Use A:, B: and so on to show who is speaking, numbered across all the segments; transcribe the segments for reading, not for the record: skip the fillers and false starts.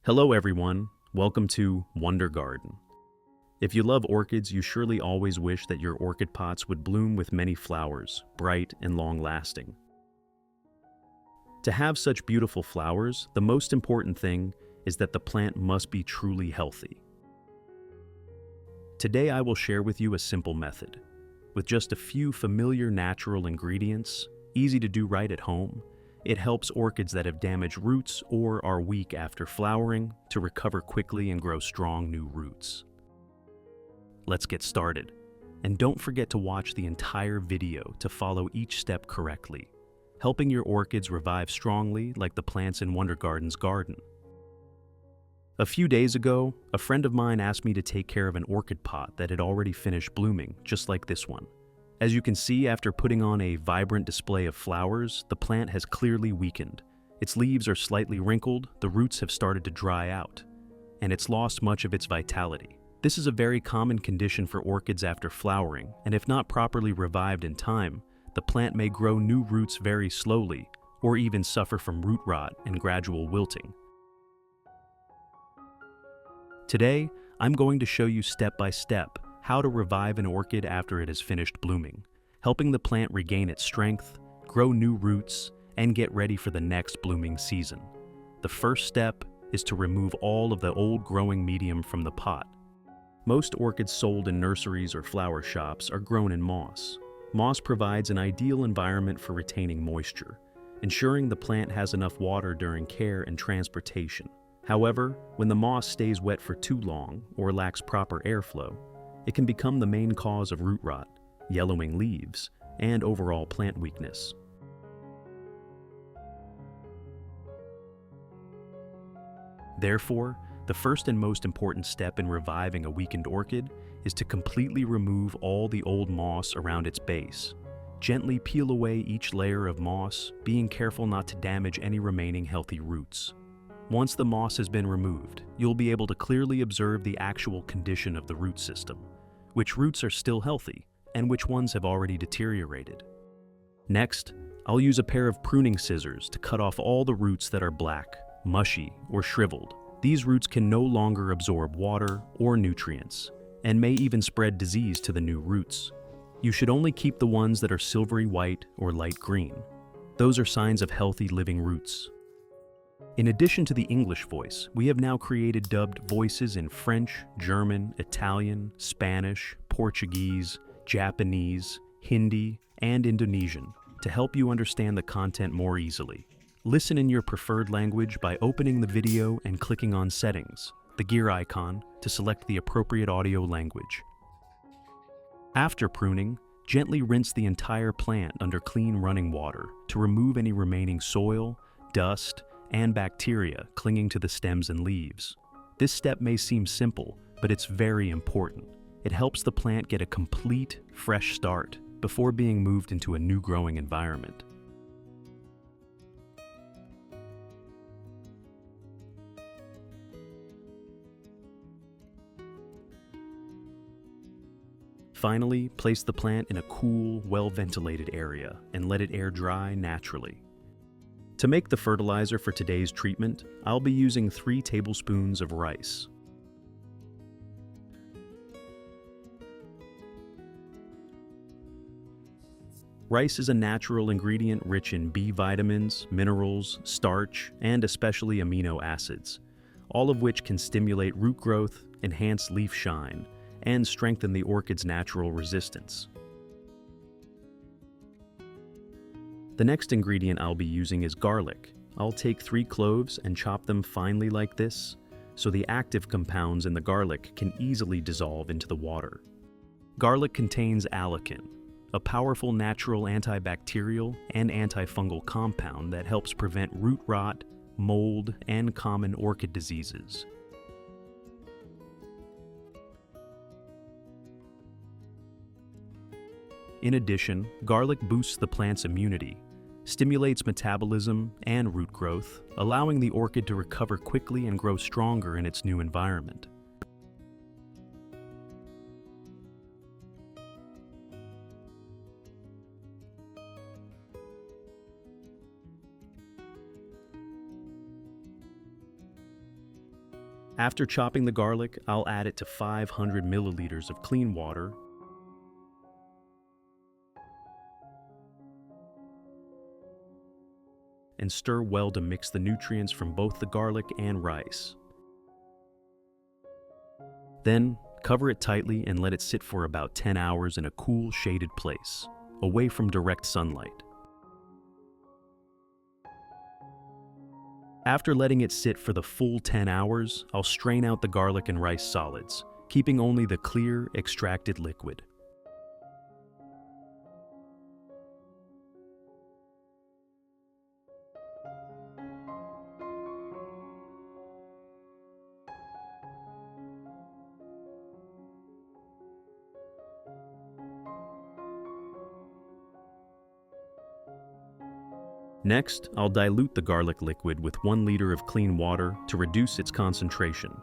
A: Hello everyone, welcome to Wonder Garden. If you love orchids, you surely always wish that your orchid pots would bloom with many flowers, bright and long-lasting. To have such beautiful flowers, the most important thing is that the plant must be truly healthy. Today I will share with you a simple method. With just a few familiar natural ingredients, easy to do right at home, it helps orchids that have damaged roots or are weak after flowering to recover quickly and grow strong new roots. Let's get started. And don't forget to watch the entire video to follow each step correctly, helping your orchids revive strongly like the plants in Wonder Garden's garden. A few days ago, a friend of mine asked me to take care of an orchid pot that had already finished blooming, just like this one. As you can see, after putting on a vibrant display of flowers, the plant has clearly weakened. Its leaves are slightly wrinkled, the roots have started to dry out, and it's lost much of its vitality. This is a very common condition for orchids after flowering, and if not properly revived in time, the plant may grow new roots very slowly, or even suffer from root rot and gradual wilting. Today, I'm going to show you step by step how to revive an orchid after it has finished blooming, helping the plant regain its strength, grow new roots, and get ready for the next blooming season. The first step is to remove all of the old growing medium from the pot. Most orchids sold in nurseries or flower shops are grown in moss. Moss provides an ideal environment for retaining moisture, ensuring the plant has enough water during care and transportation. However, when the moss stays wet for too long or lacks proper airflow, it can become the main cause of root rot, yellowing leaves, and overall plant weakness. Therefore, the first and most important step in reviving a weakened orchid is to completely remove all the old moss around its base. Gently peel away each layer of moss, being careful not to damage any remaining healthy roots. Once the moss has been removed, you'll be able to clearly observe the actual condition of the root system, which roots are still healthy, and which ones have already deteriorated. Next, I'll use a pair of pruning scissors to cut off all the roots that are black, mushy, or shriveled. These roots can no longer absorb water or nutrients, and may even spread disease to the new roots. You should only keep the ones that are silvery white or light green. Those are signs of healthy living roots. In addition to the English voice, we have now created dubbed voices in French, German, Italian, Spanish, Portuguese, Japanese, Hindi, and Indonesian to help you understand the content more easily. Listen in your preferred language by opening the video and clicking on Settings, the gear icon, to select the appropriate audio language. After pruning, gently rinse the entire plant under clean running water to remove any remaining soil, dust, and bacteria clinging to the stems and leaves. This step may seem simple, but it's very important. It helps the plant get a complete, fresh start before being moved into a new growing environment. Finally, place the plant in a cool, well-ventilated area and let it air dry naturally. To make the fertilizer for today's treatment, I'll be using 3 tablespoons of rice. Rice is a natural ingredient rich in B vitamins, minerals, starch, and especially amino acids, all of which can stimulate root growth, enhance leaf shine, and strengthen the orchid's natural resistance. The next ingredient I'll be using is garlic. I'll take 3 cloves and chop them finely like this, so the active compounds in the garlic can easily dissolve into the water. Garlic contains allicin, a powerful natural antibacterial and antifungal compound that helps prevent root rot, mold, and common orchid diseases. In addition, garlic boosts the plant's immunity, stimulates metabolism and root growth, allowing the orchid to recover quickly and grow stronger in its new environment. After chopping the garlic, I'll add it to 500 milliliters of clean water and stir well to mix the nutrients from both the garlic and rice. Then, cover it tightly and let it sit for about 10 hours in a cool, shaded place, away from direct sunlight. After letting it sit for the full 10 hours, I'll strain out the garlic and rice solids, keeping only the clear, extracted liquid. Next, I'll dilute the garlic liquid with 1 liter of clean water to reduce its concentration.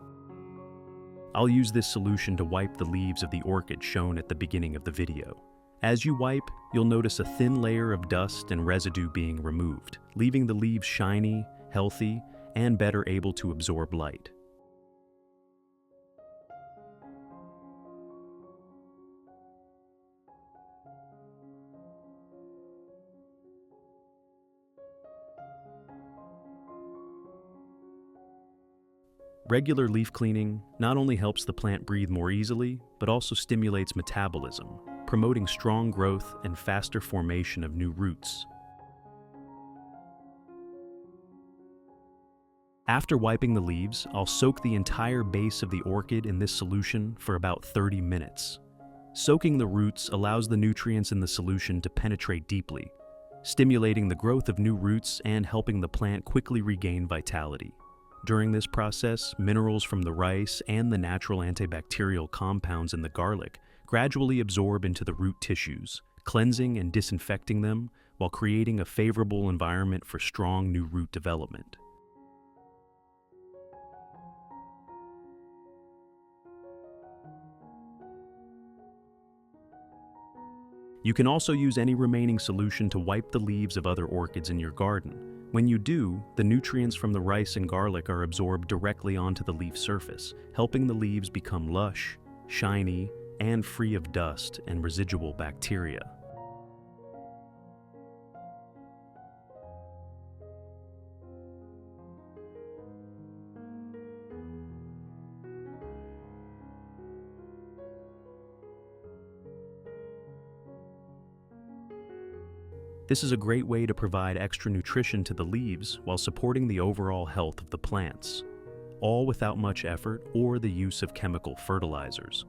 A: I'll use this solution to wipe the leaves of the orchid shown at the beginning of the video. As you wipe, you'll notice a thin layer of dust and residue being removed, leaving the leaves shiny, healthy, and better able to absorb light. Regular leaf cleaning not only helps the plant breathe more easily, but also stimulates metabolism, promoting strong growth and faster formation of new roots. After wiping the leaves, I'll soak the entire base of the orchid in this solution for about 30 minutes. Soaking the roots allows the nutrients in the solution to penetrate deeply, stimulating the growth of new roots and helping the plant quickly regain vitality. During this process, minerals from the rice and the natural antibacterial compounds in the garlic gradually absorb into the root tissues, cleansing and disinfecting them while creating a favorable environment for strong new root development. You can also use any remaining solution to wipe the leaves of other orchids in your garden. When you do, the nutrients from the rice and garlic are absorbed directly onto the leaf surface, helping the leaves become lush, shiny, and free of dust and residual bacteria. This is a great way to provide extra nutrition to the leaves while supporting the overall health of the plants, all without much effort or the use of chemical fertilizers.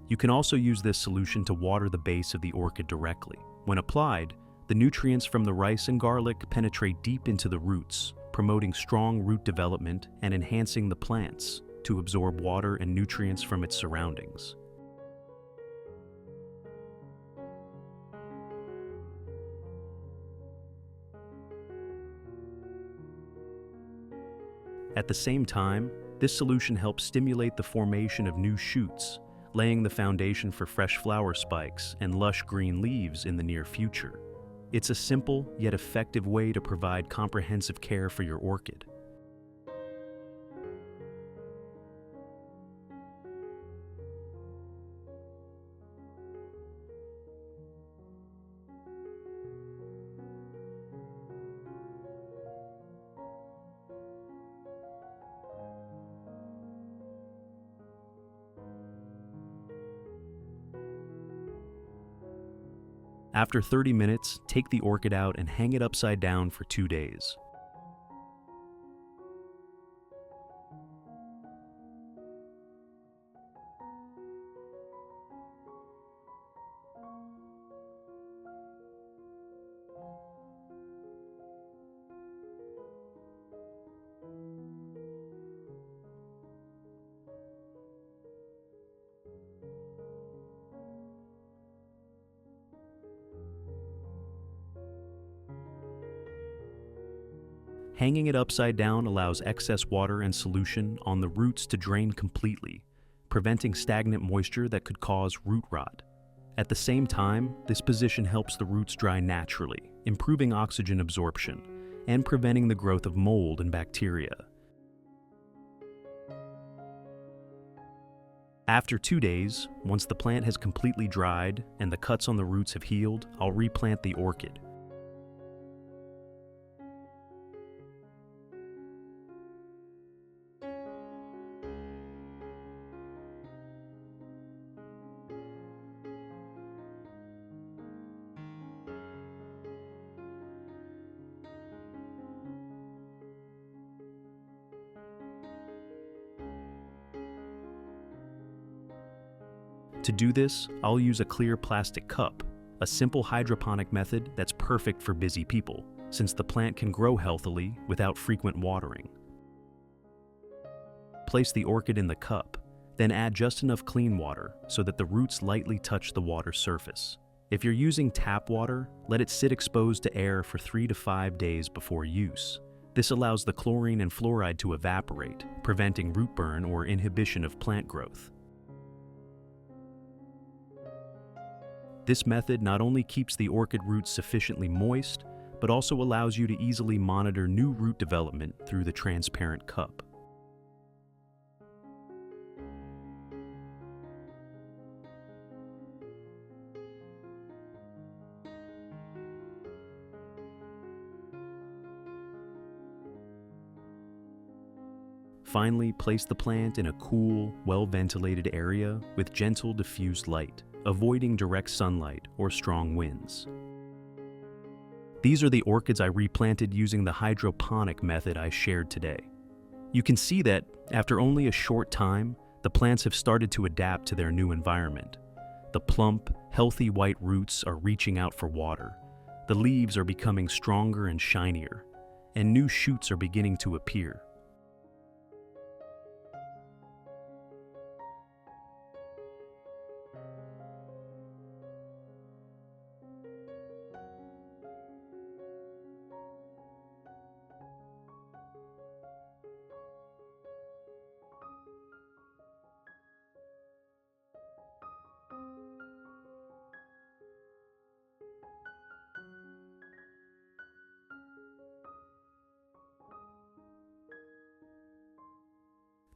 A: You can also use this solution to water the base of the orchid directly. When applied, the nutrients from the rice and garlic penetrate deep into the roots, promoting strong root development and enhancing the plants to absorb water and nutrients from its surroundings. At the same time, this solution helps stimulate the formation of new shoots, laying the foundation for fresh flower spikes and lush green leaves in the near future. It's a simple yet effective way to provide comprehensive care for your orchid. After 30 minutes, take the orchid out and hang it upside down for 2 days. Hanging it upside down allows excess water and solution on the roots to drain completely, preventing stagnant moisture that could cause root rot. At the same time, this position helps the roots dry naturally, improving oxygen absorption and preventing the growth of mold and bacteria. After 2 days, once the plant has completely dried and the cuts on the roots have healed, I'll replant the orchid. To do this, I'll use a clear plastic cup, a simple hydroponic method that's perfect for busy people, since the plant can grow healthily without frequent watering. Place the orchid in the cup, then add just enough clean water so that the roots lightly touch the water surface. If you're using tap water, let it sit exposed to air for 3 to 5 days before use. This allows the chlorine and fluoride to evaporate, preventing root burn or inhibition of plant growth. This method not only keeps the orchid roots sufficiently moist, but also allows you to easily monitor new root development through the transparent cup. Finally, place the plant in a cool, well-ventilated area with gentle diffused light, avoiding direct sunlight or strong winds. These are the orchids I replanted using the hydroponic method I shared today. You can see that, after only a short time, the plants have started to adapt to their new environment. The plump, healthy white roots are reaching out for water. The leaves are becoming stronger and shinier, and new shoots are beginning to appear.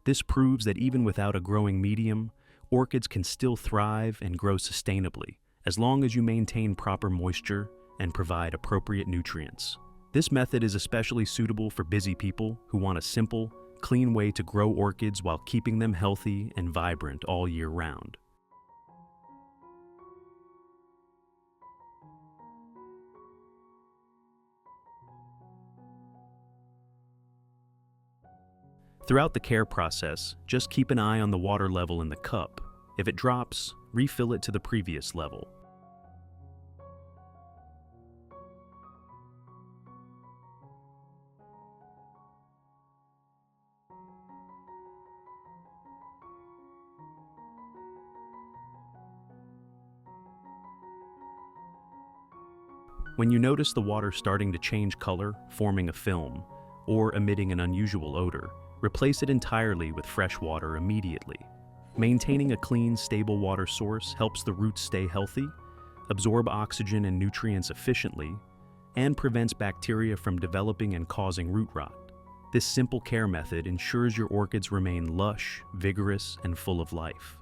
A: This proves that even without a growing medium, orchids can still thrive and grow sustainably, as long as you maintain proper moisture and provide appropriate nutrients. This method is especially suitable for busy people who want a simple, clean way to grow orchids while keeping them healthy and vibrant all year round. Throughout the care process, just keep an eye on the water level in the cup. If it drops, refill it to the previous level. When you notice the water starting to change color, forming a film, or emitting an unusual odor, replace it entirely with fresh water immediately. Maintaining a clean, stable water source helps the roots stay healthy, absorb oxygen and nutrients efficiently, and prevents bacteria from developing and causing root rot. This simple care method ensures your orchids remain lush, vigorous, and full of life.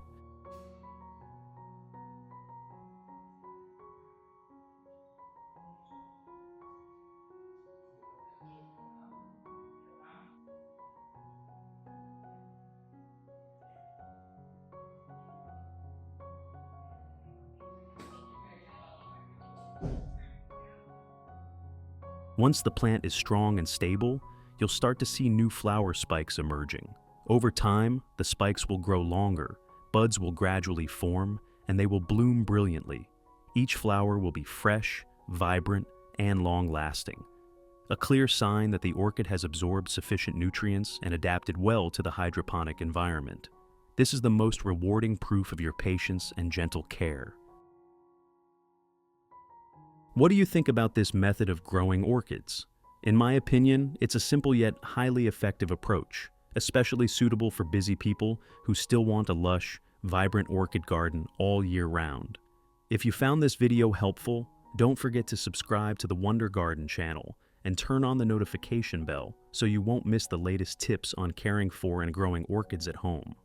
A: Once the plant is strong and stable, you'll start to see new flower spikes emerging. Over time, the spikes will grow longer, buds will gradually form, and they will bloom brilliantly. Each flower will be fresh, vibrant, and long-lasting. A clear sign that the orchid has absorbed sufficient nutrients and adapted well to the hydroponic environment. This is the most rewarding proof of your patience and gentle care. What do you think about this method of growing orchids? In my opinion, it's a simple yet highly effective approach, especially suitable for busy people who still want a lush, vibrant orchid garden all year round. If you found this video helpful, don't forget to subscribe to the Wonder Garden channel and turn on the notification bell so you won't miss the latest tips on caring for and growing orchids at home.